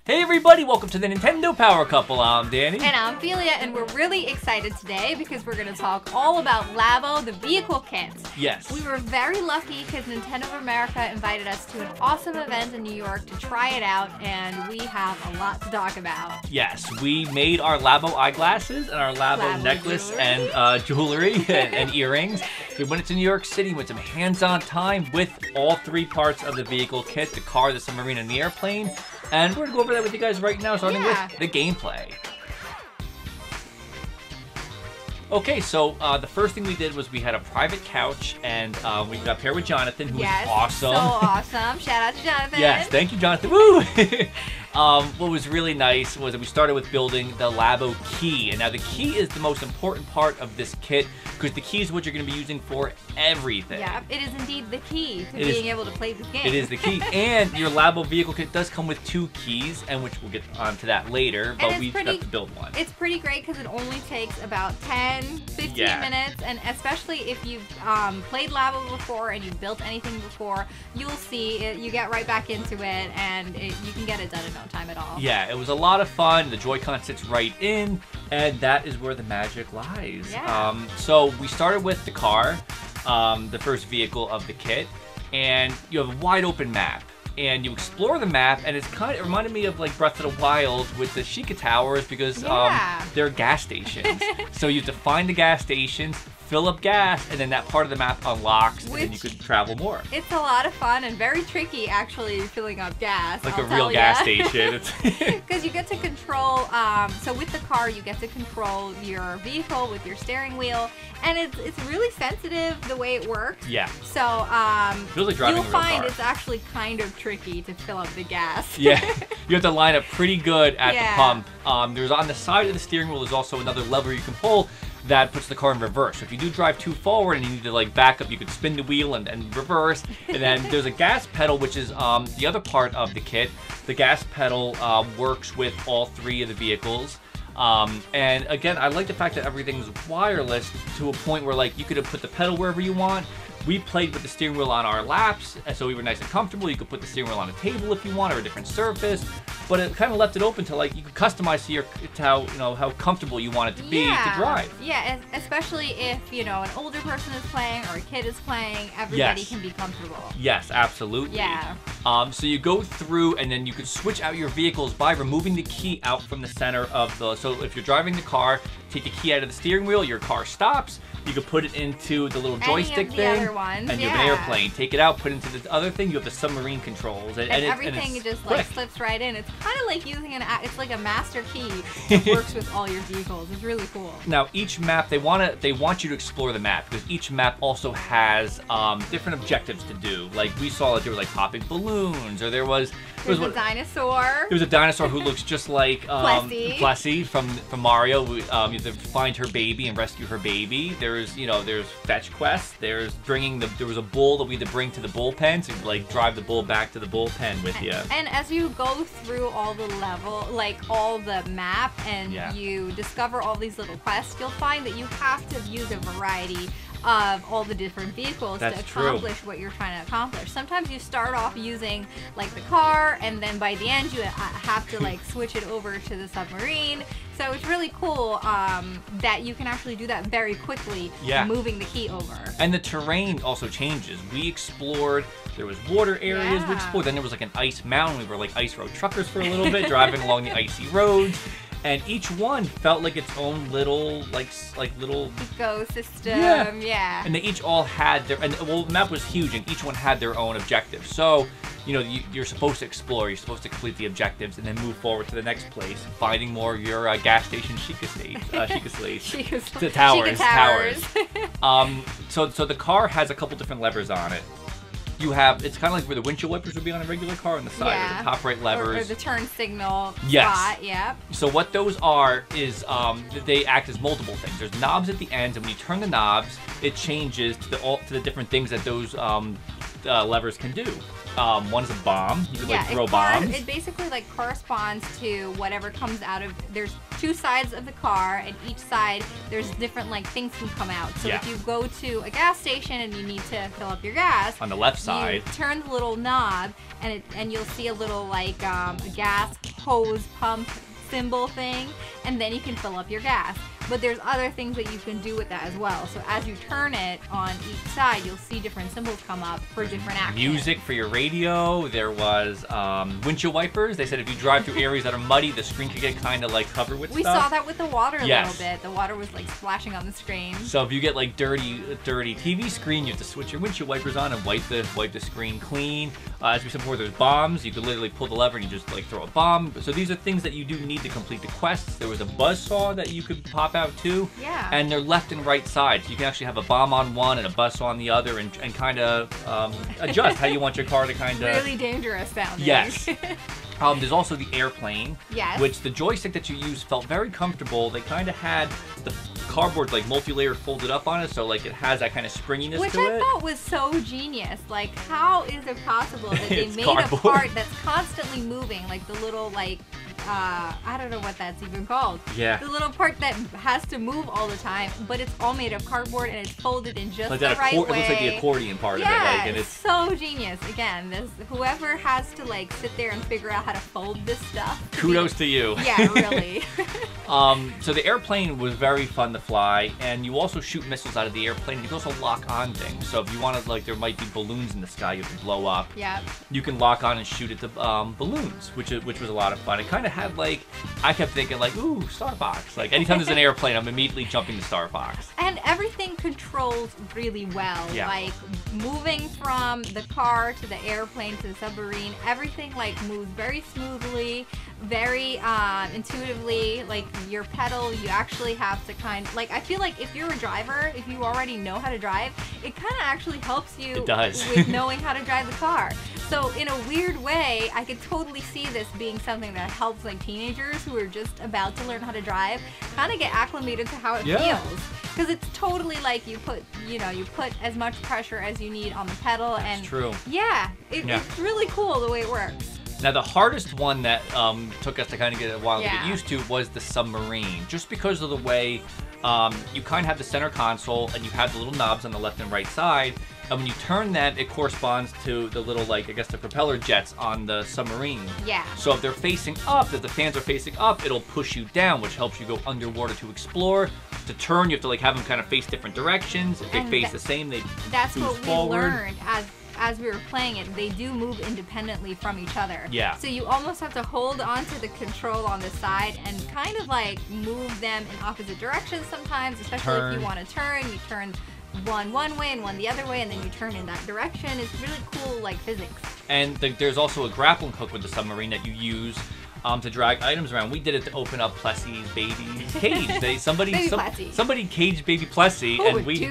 Hey everybody, welcome to the Nintendo Power Couple. I'm Danny. And I'm Ophelia, and we're really excited today because we're going to talk all about Labo, the vehicle kit. Yes. We were very lucky because Nintendo of America invited us to an awesome event in New York to try it out, and we have a lot to talk about. Yes, we made our Labo eyeglasses and our Labo necklace jewelry. And jewelry and earrings. We went to New York City with some hands-on time with all three parts of the vehicle kit, the car, the submarine, and the airplane. And we're going to go over that with you guys right now, starting with the gameplay. Okay, so the first thing we did was we had a private couch, and we got paired with Jonathan, who was awesome. So awesome. Shout out to Jonathan. Yes, thank you, Jonathan. Woo! What was really nice was that we started with building the Labo key. And now the key is the most important part of this kit because the key is what you're going to be using for everything. Yeah, it is indeed the key to being able to play the game. It is the key. And your Labo vehicle kit does come with 2 keys, and which we'll get onto that later, but we just have to build one. It's pretty great because it only takes about 10-15 minutes, and especially if you've played Labo before and you've built anything before, you'll see it, you get right back into it, and you can get it done in no time at all. Yeah, it was a lot of fun. The Joy-Con sits right in, and that is where the magic lies. Yeah. So we started with the car, the first vehicle of the kit, and you have a wide open map. And you explore the map, and it reminded me of like Breath of the Wild with the Sheikah Towers because they're gas stations. So you have to find the gas stations, fill up gas, and then that part of the map unlocks, and then you could travel more. It's a lot of fun and very tricky, actually, filling up gas. Like a real gas station. Because you get to control, so with the car, you get to control your vehicle with your steering wheel, and it's really sensitive the way it works. Yeah. So feels like driving you'll a real find car. It's actually kind of tricky to fill up the gas. Yeah, you have to line up pretty good at the pump. There's on the side of the steering wheel, there's also another lever you can pull that puts the car in reverse. So if you do drive too forward and you need to like back up, you could spin the wheel and reverse. And then there's a gas pedal, which is the other part of the kit. The gas pedal works with all 3 of the vehicles. And again, I like the fact that everything's wireless to a point where like you could have put the pedal wherever you want. We played with the steering wheel on our laps, so we were nice and comfortable. You could put the steering wheel on a table if you want, or a different surface. But it kind of left it open to like you could customize to how comfortable you want it to be to drive. Yeah, especially if an older person is playing or a kid is playing, everybody can be comfortable. Yes, absolutely. Yeah. So you go through, and then you could switch out your vehicles by removing the key out from the center of the. So if you're driving the car, take the key out of the steering wheel, your car stops. You could put it into the little joystick thing, and you have an airplane. Take it out, put it into this other thing. You have the submarine controls, and everything just like slips right in. It's kind of like using it's like a master key that works with all your vehicles. It's really cool. Now each map, they want you to explore the map because each map also has different objectives to do. Like we saw that there were like popping balloons, or there's a dinosaur. There's a dinosaur who looks just like Plessy from Mario. You have to find her baby and rescue her baby. There's fetch quests. There was a bull that we had to bring to the bullpen, so you like drive the bull back to the bullpen with you. And as you go through all the all the map, and you discover all these little quests, you'll find that you have to use a variety of all the different vehicles to accomplish what you're trying to accomplish. Sometimes you start off using like the car, and then by the end you have to like switch it over to the submarine. So it's really cool that you can actually do that very quickly, moving the key over. And the terrain also changes. We explored, there was water areas we explored, then there was like an ice mountain. We were like ice road truckers for a little bit, driving along the icy roads. And each one felt like its own little, like little ecosystem. Yeah. And they each all had their, the map was huge, and each one had their own objectives. So, you're supposed to explore, you're supposed to complete the objectives, and then move forward to the next place, finding more of your gas station towers. So the car has a couple different levers on it. It's kind of like where the windshield wipers would be on a regular car on the side, or the top right levers. Or the turn signal spot, So what those are is they act as multiple things. There's knobs at the ends, and when you turn the knobs, it changes to the different things that those levers can do. One is a bomb. You can like throw bombs. It basically like corresponds to whatever comes out of. There's two sides of the car, and each side there's different like things can come out. So if you go to a gas station and you need to fill up your gas, on the left side, you turn the little knob, and you'll see a little like a gas hose pump symbol thing, and then you can fill up your gas. But there's other things that you can do with that as well. So as you turn it on each side, you'll see different symbols come up for different actions. Music for your radio. There was windshield wipers. They said if you drive through areas that are muddy, the screen could get kind of like covered with stuff. We saw that with the water a little bit. The water was like splashing on the screen. So if you get like dirty TV screen, you have to switch your windshield wipers on and wipe the screen clean. As we said before, there's bombs. You could literally pull the lever and you just like throw a bomb. So these are things that you do need to complete the quests. There was a buzzsaw that you could pop out too. Yeah. And they're left and right sides. You can actually have a bomb on one and a buzzsaw on the other, and kind of adjust how you want your car to kind of. Really dangerous sounding. Yes. There's also the airplane, which the joystick that you use felt very comfortable. They kind of had the cardboard like multi-layer folded up on it, so like it has that kind of springiness which to it. Which I thought was so genius. Like, how is it possible that they made cardboard. A part that's constantly moving, like the little like I don't know what that's even called. Yeah. The little part that has to move all the time, but it's all made of cardboard and it's folded in just like the right way. It looks like the accordion part of it. Like, and it's so genius. Again, whoever has to like sit there and figure out how to fold this stuff. Kudos to you. Yeah, really. So the airplane was very fun to fly, and you also shoot missiles out of the airplane. You can also lock on things. So if you want to, like, there might be balloons in the sky you have to blow up. Yeah. You can lock on and shoot at the balloons, which was a lot of fun. It kind of had like, I kept thinking like, ooh, Starbucks. Like anytime there's an airplane, I'm immediately jumping to Starbucks. And everything controls really well. Yeah. Like moving from the car to the airplane to the submarine, everything like moves very smoothly, very intuitively. Like your pedal, you actually have to like, I feel like if you're a driver, if you already know how to drive, it kind of actually helps you with knowing how to drive the car. So in a weird way, I could totally see this being something that helps like teenagers who are just about to learn how to drive kind of get acclimated to how it feels. Because it's totally like you put as much pressure as you need on the pedal. That's true. Yeah, it's really cool the way it works. Now the hardest one that took us to kind of get a while to get used to was the submarine, just because of the way you kind of have the center console and you have the little knobs on the left and right side. And when you turn that, it corresponds to the little, like, I guess the propeller jets on the submarine. Yeah. So if they're facing up, if the fans are facing up, it'll push you down, which helps you go underwater to explore. To turn, you have to, like, have them kind of face different directions. If they face the same, they that's boost what forward. We learned as we were playing it. They do move independently from each other. Yeah. So you almost have to hold onto the control on the side and kind of, like, move them in opposite directions sometimes, especially if you want to turn. You turn one way and one the other way, and then you turn in that direction. It's really cool, like, physics. And there's also a grappling hook with the submarine that you use to drag items around. We did it to open up Plessy's baby's cage. Somebody caged baby Plessy, and we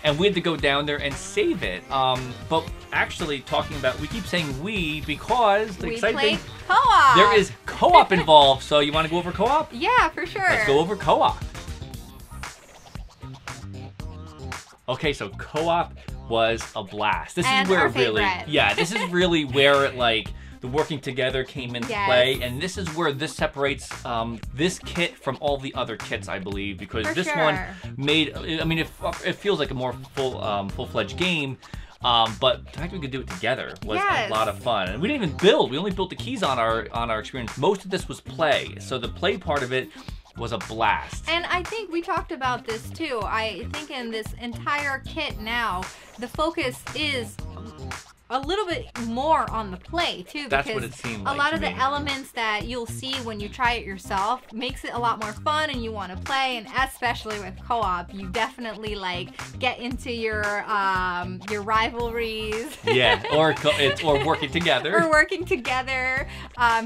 and we had to go down there and save it. But actually, talking about, we keep saying we because the exciting thing, co-op. There is co-op involved. So you want to go over co-op? Yeah, for sure. Let's go over co-op. Okay, so co-op was a blast. This is where this is really where it, like, the working together came into play, and this is where this separates this kit from all the other kits, I believe, because one made, I mean, it feels like a more full-fledged game, but the fact we could do it together was a lot of fun. And we didn't even build. We only built the keys on our experience. Most of this was play, so the play part of it was a blast. And I think we talked about this too. I think in this entire kit now, the focus is a little bit more on the play too, because that's what it seemed like a lot of the elements that you'll see when you try it yourself makes it a lot more fun and you want to play. And especially with co-op, you definitely like get into your rivalries. Yeah, or working together. Or working together.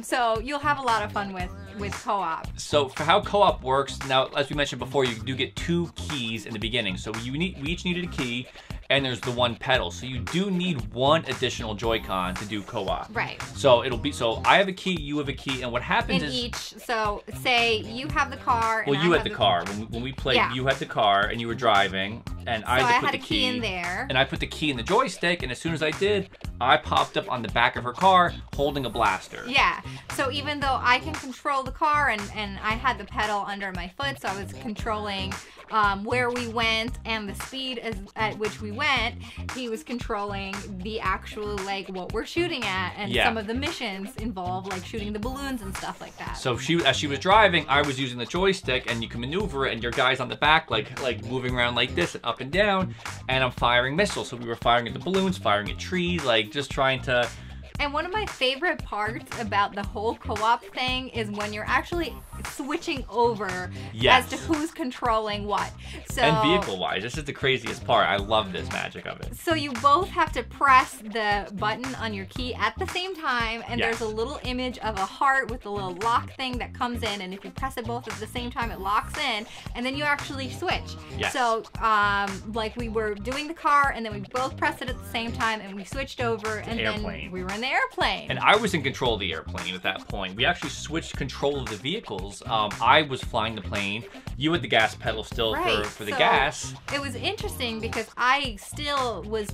So you'll have a lot of fun with co-op. So for how co-op works, now as we mentioned before, you do get 2 keys in the beginning. So we each needed a key, and there's the 1 pedal. So you do need 1 additional Joy-Con to do co-op. Right. So I have a key, you have a key, and what happens is each. So say you have the car. Well, you had the car. When we played, you had the car and you were driving. And so I had a key in there. And I put the key in the joystick, and as soon as I did, I popped up on the back of her car holding a blaster. Yeah, so even though I can control the car and I had the pedal under my foot, so I was controlling where we went and the speed at which we went, he was controlling the actual, like, what we're shooting at, and some of the missions involve, like, shooting the balloons and stuff like that. So as she was driving, I was using the joystick, and you can maneuver it, and your guy's on the back, like moving around like this and up and down, and I'm firing missiles. So we were firing at the balloons, firing at trees, like just trying to... And one of my favorite parts about the whole co-op thing is when you're actually switching over as to who's controlling what. So, and vehicle-wise, this is the craziest part. I love this magic of it. So you both have to press the button on your key at the same time, and there's a little image of a heart with a little lock thing that comes in, and if you press it both at the same time, it locks in, and then you actually switch. Yes. So, like, we were doing the car, and then we both pressed it at the same time, and we switched over, and then we were in the airplane. And I was in control of the airplane at that point. We actually switched control of the vehicles. I was flying the plane. You had the gas pedal still for the gas. It was interesting because I still was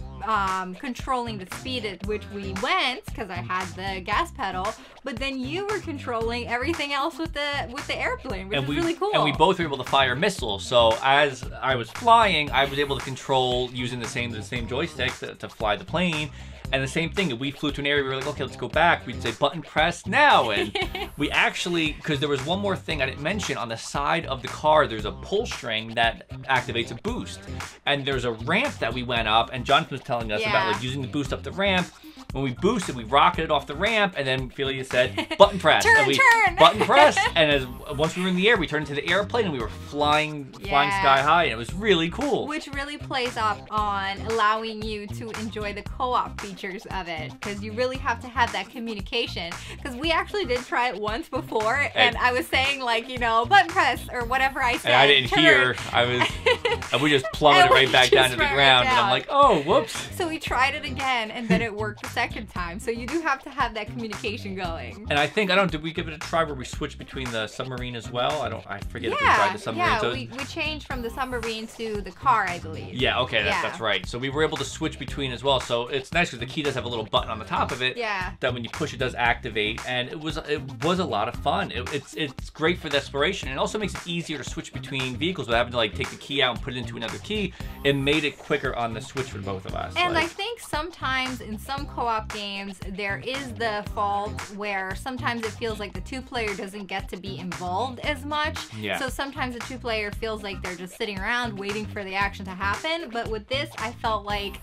controlling the speed at which we went because I had the gas pedal, but then you were controlling everything else with the airplane, which was really cool. And we both were able to fire missiles. So as I was flying, I was able to control using the same joystick to fly the plane. And the same thing, if we flew to an area, we were like, okay, let's go back. We'd say button press now. And we actually, because there was one more thing I didn't mention, on the side of the car, there's a pull string that activates a boost. And there's a ramp that we went up, and Jonathan was telling us about like using the boost up the ramp. When we boosted, we rocketed off the ramp, and then Ophelia said, button press. Turn, and we button press, and once we were in the air, we turned into the airplane, and we were flying sky high, and it was really cool. Which really plays up on allowing you to enjoy the co-op features of it, because you really have to have that communication. Because we actually did try it once before, and I was saying, like, you know, button press, or whatever I said. And I didn't hear. And we just plummeted right back down to the ground, and I'm like, oh, whoops. So we tried it again, and then it worked the second time. So you do have to have that communication going. And I think, did we give it a try where we switched between the submarine as well? I forget if we tried the submarine. Yeah, so we changed from the submarine to the car, I believe. Yeah, okay, that's right. So we were able to switch between as well. So it's nice because the key does have a little button on the top of it. Yeah. That when you push, it does activate, and it was a lot of fun. It's great for the exploration, and it also makes it easier to switch between vehicles without having to like take the key out and put it into another key. It made it quicker on the switch for both of us. And I think sometimes in some co-op games there is the fault where sometimes it feels like the two-player doesn't get to be involved as much. Yeah. So sometimes the two-player feels like they're just sitting around waiting for the action to happen. But with this, I felt like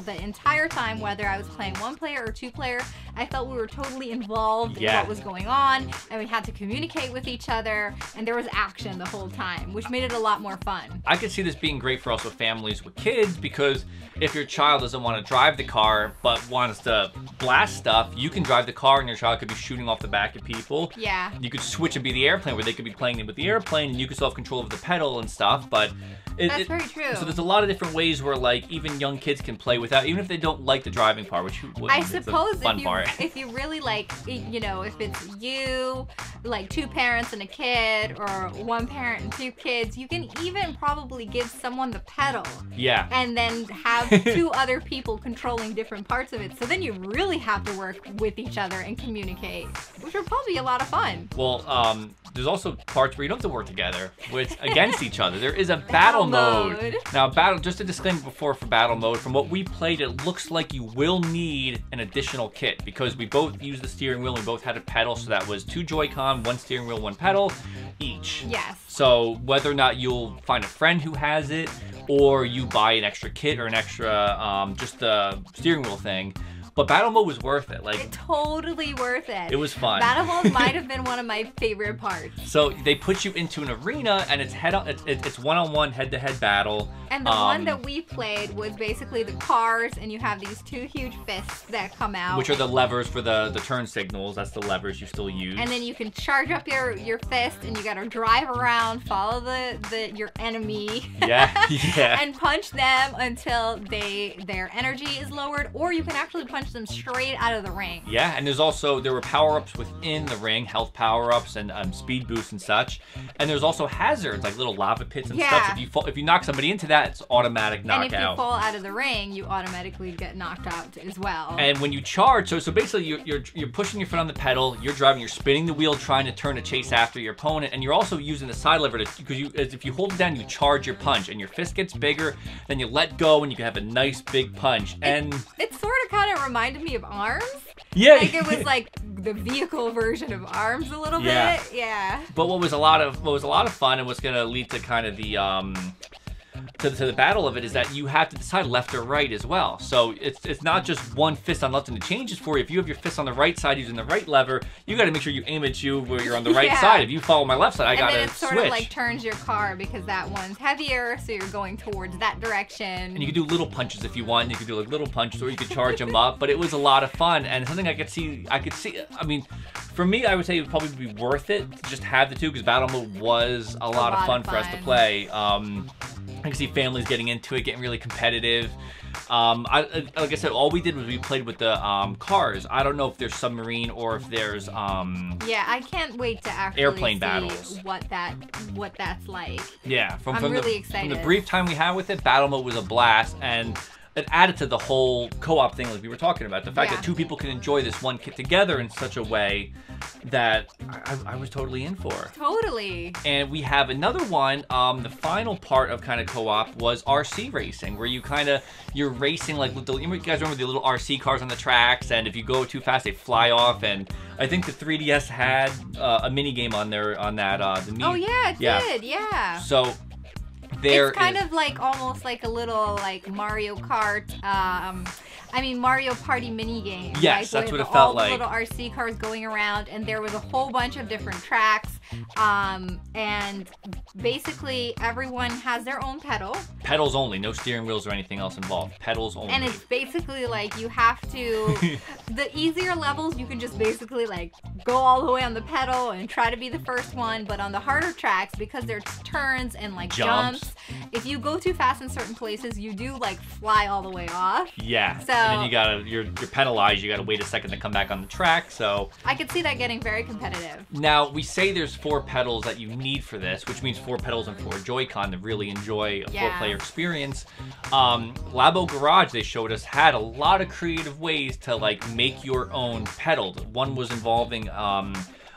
the entire time, whether I was playing one-player or two-player, I felt we were totally involved in what was going on, and we had to communicate with each other, and there was action the whole time, which made it a lot more fun. I could see this being great for also families with kids, because if your child doesn't want to drive the car but wants to blast stuff, you can drive the car and your child could be shooting off the back of people. Yeah. You could switch and be the airplane where they could be playing it with the airplane, and you could still have control of the pedal and stuff, but... That's very true. So there's a lot of different ways where, like, even young kids can play without, even if they don't like the driving part, which wouldn't. I suppose it's a fun part. If you really like, you know, if it's you, like two parents and a kid, or one parent and two kids, you can even probably give someone the pedal. Yeah. And then have two other people controlling different parts of it. So then you really have to work with each other and communicate, which would probably be a lot of fun. Well, there's also parts where you don't have to work together against each other. There is a battle mode. Now, just a disclaimer before for battle mode, from what we played, it looks like you will need an additional kit because we both used the steering wheel and we both had a pedal, so that was 2 Joy-Con, 1 steering wheel, 1 pedal each. Yes. So whether or not you'll find a friend who has it, or you buy an extra kit or an extra just the steering wheel thing. But battle mode was worth it. Like, totally worth it. It was fun. Battle mode might have been one of my favorite parts. So they put you into an arena, and it's one-on-one, head-to-head battle. And the one that we played was basically the cars, and you have these 2 huge fists that come out, which are the levers for the turn signals. That's the levers you still use. And then you can charge up your fist, and you gotta drive around, follow your enemy. Yeah, yeah. And punch them until their energy is lowered, or you can actually punch punch them straight out of the ring. Yeah, and there were power-ups within the ring, health power-ups and speed boosts and such. And there's also hazards, like little lava pits and stuff. If you knock somebody into that, it's automatic knockout. And if you fall out of the ring, you automatically get knocked out as well. And when you charge, so basically you're pushing your foot on the pedal, you're driving, you're spinning the wheel, trying to turn to chase after your opponent, and you're also using the side lever because if you hold it down, you charge your punch, and your fist gets bigger, then you let go, and you can have a nice big punch. And it sort of kind of reminded me of ARMS. Yeah. Like it was like the vehicle version of ARMS a little bit. Yeah. But what was a lot of fun and what's gonna lead to kind of the to the battle of it is that you have to decide left or right as well. So it's not just one fist on left and it changes for you. If you have your fist on the right side using the right lever, you got to make sure you aim at you where you're on the right side. If you follow my left side, I got to switch. And then it sort of like turns your car because that one's heavier, so you're going towards that direction. And you can do little punches if you want. You can do like little punches or you could charge them up. But it was a lot of fun and something I could see. I mean, for me, I would say it would probably be worth it to just have the two because battle mode was a lot of fun for us to play. I can see families getting into it, getting really competitive. Like I said, all we did was we played with the cars. I don't know if there's Submarine or if there's yeah, I can't wait to actually airplane see battles. What that's like. Yeah, I'm really excited. From the brief time we had with it, battle mode was a blast, and it added to the whole co-op thing like we were talking about. The fact that two people can enjoy this one kit together in such a way that I was totally in for. Totally. And we have another one. The final part of kind of co-op was RC racing, where you're racing like you guys remember the little RC cars on the tracks, and if you go too fast, they fly off. And I think the 3DS had a mini game on there the Mii. Oh yeah, it did. Yeah. So. It's kind of like almost like a little like Mario Kart. Mario Party mini game. Yes, that's what it felt like. All the little RC cars going around, and there was a whole bunch of different tracks. And basically everyone has their own pedal. Pedals only, no steering wheels or anything else involved. Pedals only. And it's basically like you have to, the easier levels you can just basically like go all the way on the pedal and try to be the first one. But on the harder tracks, because there's turns and like jumps, if you go too fast in certain places, you do like fly all the way off. Yeah. So and then you're penalized. You gotta wait a second to come back on the track. So I could see that getting very competitive. Now we say there's 4 pedals that you need for this, which means 4 pedals and 4 Joy-Con to really enjoy a 4-player experience. Labo Garage, they showed us, had a lot of creative ways to like make your own pedal. One was involving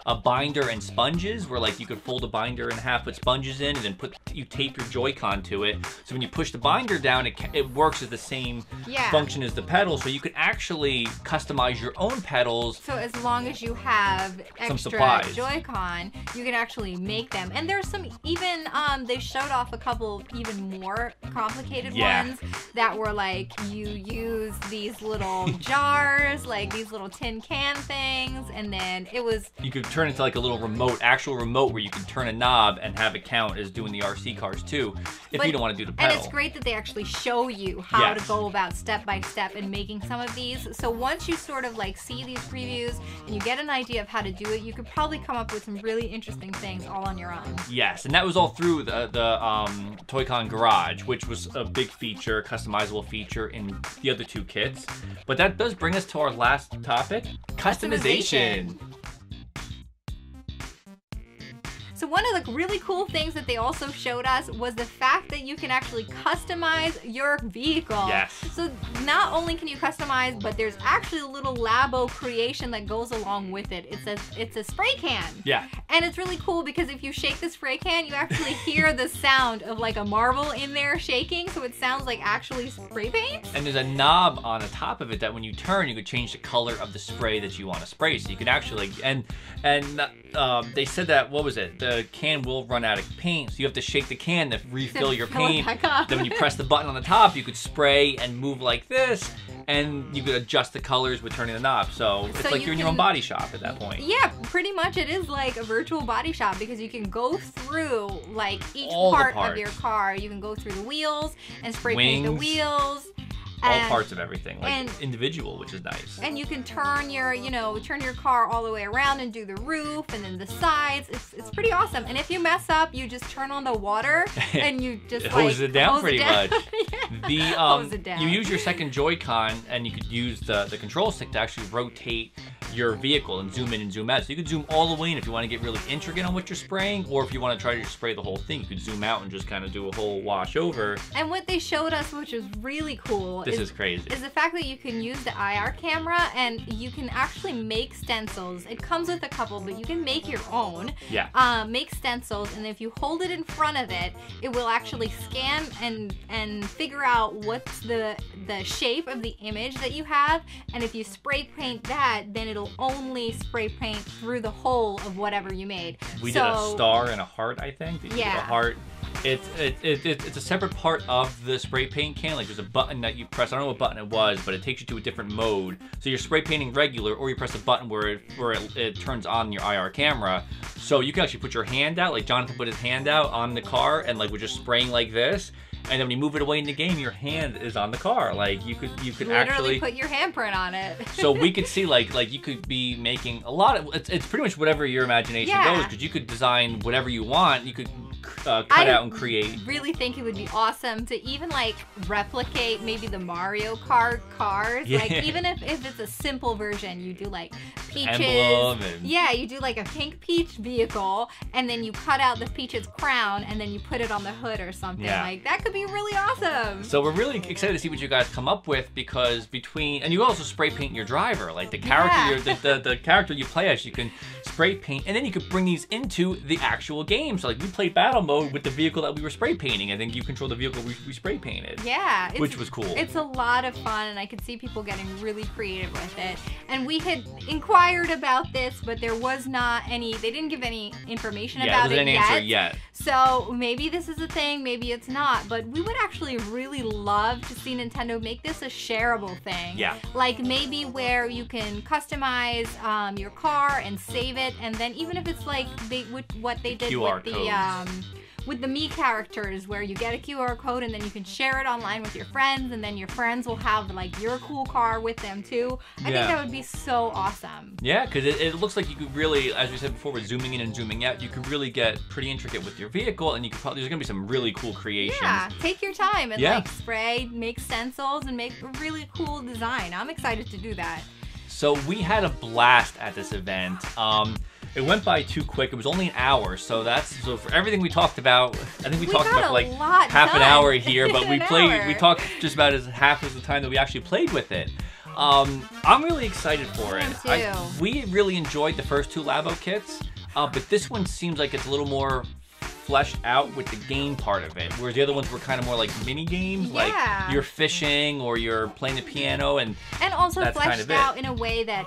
a binder and sponges, where like you could fold a binder in half, put sponges in, and then you tape your Joy-Con to it. So when you push the binder down, it works as the same function as the pedal. So you could actually customize your own pedals. So as long as you have extra Joy-Con, you can actually make them. And there's some even they showed off a couple even more complicated ones that were like you use these little jars, like these little tin can things, and then you could turn into like a little actual remote where you can turn a knob and have it count as doing the RC cars too, if you don't want to do the pedal. And it's great that they actually show you how to go about step by step in making some of these. So once you sort of like see these previews and you get an idea of how to do it, you could probably come up with some really interesting things all on your own. Yes, and that was all through the Toy-Con Garage, which was a big feature, customizable feature in the other 2 kits. But that does bring us to our last topic, customization. So one of the really cool things that they also showed us was the fact that you can actually customize your vehicle. Yes. So not only can you customize, but there's actually a little Labo creation that goes along with it. It's a spray can. Yeah. And it's really cool because if you shake the spray can, you actually hear the sound of like a marble in there shaking, so it sounds like actually spray paint. And there's a knob on the top of it that when you turn, you could change the color of the spray that you want to spray. So you can actually, and they said that, what was it? The can will run out of paint, so you have to shake the can to refill your paint. Then when you press the button on the top, you could spray and move like this, and you could adjust the colors with turning the knob. So it's like you're in your own body shop at that point. Yeah, pretty much it is like a virtual body shop because you can go through like each part of your car. You can go through the wheels and spray paint the wheels. all parts of everything, like individual, which is nice. And you can turn your, turn your car all the way around and do the roof and then the sides. It's pretty awesome. And if you mess up, you just turn on the water and you just hose it down pretty much. Hose it down. You use your second Joy-Con and you could use the control stick to actually rotate your vehicle and zoom in and zoom out. So you could zoom all the way in if you want to get really intricate on what you're spraying, or if you want to try to spray the whole thing, you could zoom out and just kind of do a whole wash over. And what they showed us, which is really cool, is crazy, is the fact that you can use the IR camera and you can actually make stencils. It comes with a couple, but you can make your own. Yeah. Make stencils, and if you hold it in front of it, it will actually scan and figure out what's the shape of the image that you have. And if you spray paint that, then it'll only spray paint through the whole of whatever you made. We did a star and a heart, I think. You did a heart. It's a separate part of the spray paint can. Like there's a button that you press. I don't know what button it was, but it takes you to a different mode. So you're spray painting regular, or you press a button where it turns on your IR camera. So you can actually put your hand out, like Jonathan put his hand out on the car, and like we're just spraying like this. And then when you move it away in the game, your hand is on the car. Like you could literally actually put your handprint on it. So we could see like you could be making a lot of it's pretty much whatever your imagination goes, because you could design whatever you want. You could cut out and create. I really think it would be awesome to even like replicate maybe the Mario Kart cars. Yeah. Like even if it's a simple version, you do like Peaches. Yeah, you do like a pink Peach vehicle, and then you cut out the Peach's crown, and then you put it on the hood or something. Like that could be really awesome. So we're really excited to see what you guys come up with, because and you also spray paint your driver, like the character, the character you play as, you can spray paint, and then you could bring these into the actual game. So like we played battle mode with the vehicle that we were spray painting, and then you control the vehicle we spray painted. Yeah, which was cool. It's a lot of fun, and I could see people getting really creative with it. And we had inquired about this, but there was not any. They didn't give any information about it yet. So maybe this is a thing, maybe it's not. But we would actually really love to see Nintendo make this a shareable thing. Yeah. Like maybe where you can customize your car and save it, and then even if it's like what they did QR with the Mii characters, where you get a QR code and then you can share it online with your friends, and then your friends will have like your cool car with them too. I think that would be so awesome. Yeah, because it looks like you could really, as we said before, with zooming in and zooming out, you could really get pretty intricate with your vehicle, and you could probably, there's gonna be some really cool creations. Yeah, take your time and like spray, make stencils, and make a really cool design. I'm excited to do that. So we had a blast at this event. It went by too quick. It was only an hour, so for everything we talked about, I think we talked about for like half an hour here, but we talked just about half as the time that we actually played with it. I'm really excited for it. We really enjoyed the first two Labo kits, but this one seems like it's a little more fleshed out with the game part of it, whereas the other ones were kind of more like mini games, like you're fishing or you're playing the piano, and also fleshed out in a way that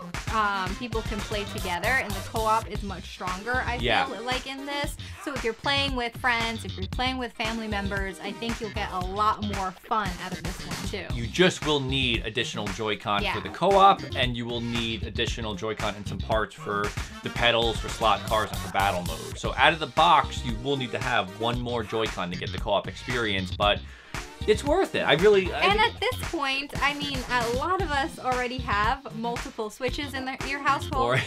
people can play together, and the co-op is much stronger, I feel like, in this. So if you're playing with friends, if you're playing with family members, I think you'll get a lot more fun out of this one too. You just will need additional Joy-Con for the co-op, and you will need additional Joy-Con and some parts for the pedals, for slot cars, and for battle mode. So out of the box, you will need to have one more Joy-Con to get the co-op experience, but it's worth it. And at this point, I mean, a lot of us already have multiple Switches in your household,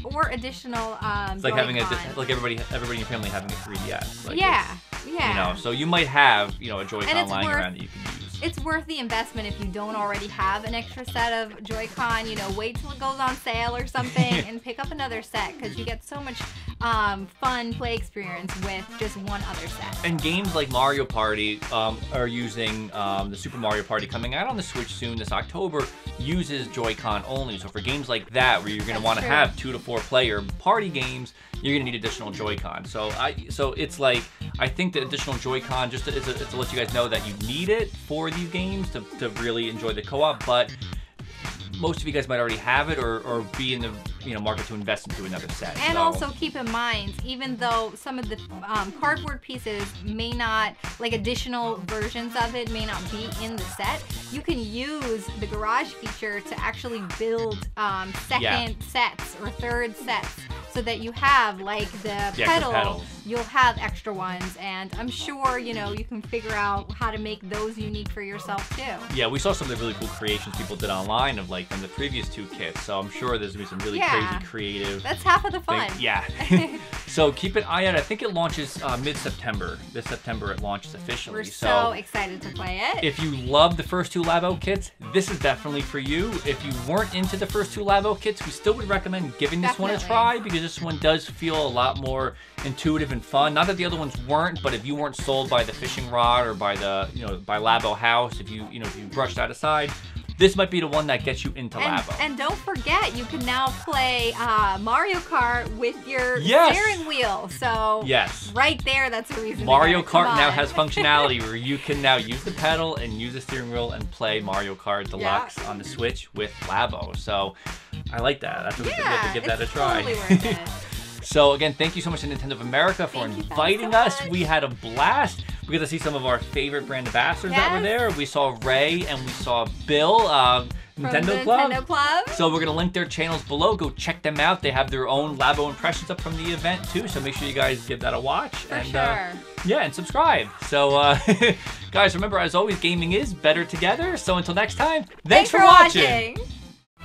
or additional it's like having like everybody in your family having a 3DS. Like yeah. You know, so you might have, a Joy-Con lying around that you can use. It's worth the investment if you don't already have an extra set of Joy-Con. Wait till it goes on sale or something and pick up another set, because you get so much fun play experience with just one other set. And games like Mario Party are using the Super Mario Party coming out on the Switch soon this October uses Joy-Con only. So for games like that, where you're going to want to have 2 to 4 player party games, you're going to need additional Joy-Con. So it's like, I think that additional Joy-Con, just to let you guys know that you need it for these games to really enjoy the co-op, but most of you guys might already have it or be in the market to invest into another set. And also keep in mind, even though some of the cardboard pieces may not, like additional versions of it may not be in the set, you can use the garage feature to actually build second sets or third sets, so that you have like the pedal you'll have extra ones, and I'm sure, you know, you can figure out how to make those unique for yourself too. Yeah, we saw some of the really cool creations people did online of like from the previous 2 kits, so I'm sure there's gonna be some really crazy creative. That's half of the fun. Yeah. So keep an eye out. I think it launches mid-September. This September it launches officially. We're so excited to play it. If you love the first 2 Labo kits, this is definitely for you. If you weren't into the first 2 Labo kits, we still would recommend giving this one a try, because this one does feel a lot more intuitive and fun. Not that the other ones weren't, but if you weren't sold by the fishing rod or by the, you know, by Labo House, if you brush that aside, this might be the one that gets you into Labo. And don't forget, you can now play Mario Kart with your steering wheel. So right there, that's a reason. Mario Kart now has functionality where you can now use the pedal and use the steering wheel and play Mario Kart Deluxe on the Switch with Labo. So I like that. That's what we have to give that a try. Totally worth it. So again, thank you so much to Nintendo of America for inviting us. We had a blast. We got to see some of our favorite brand ambassadors that were there. We saw Ray and we saw Bill, Nintendo Club. So we're going to link their channels below. Go check them out. They have their own Labo impressions up from the event too. So make sure you guys give that a watch. Yeah, and subscribe. So guys, remember, as always, gaming is better together. So until next time, thanks for watching.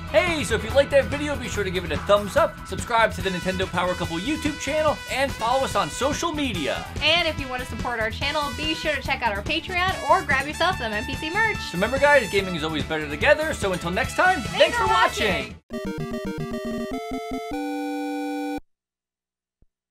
Hey, so if you liked that video, be sure to give it a thumbs up, subscribe to the Nintendo Power Couple YouTube channel, and follow us on social media. And if you want to support our channel, be sure to check out our Patreon or grab yourself some NPC merch. So remember guys, gaming is always better together, so until next time, thanks for watching.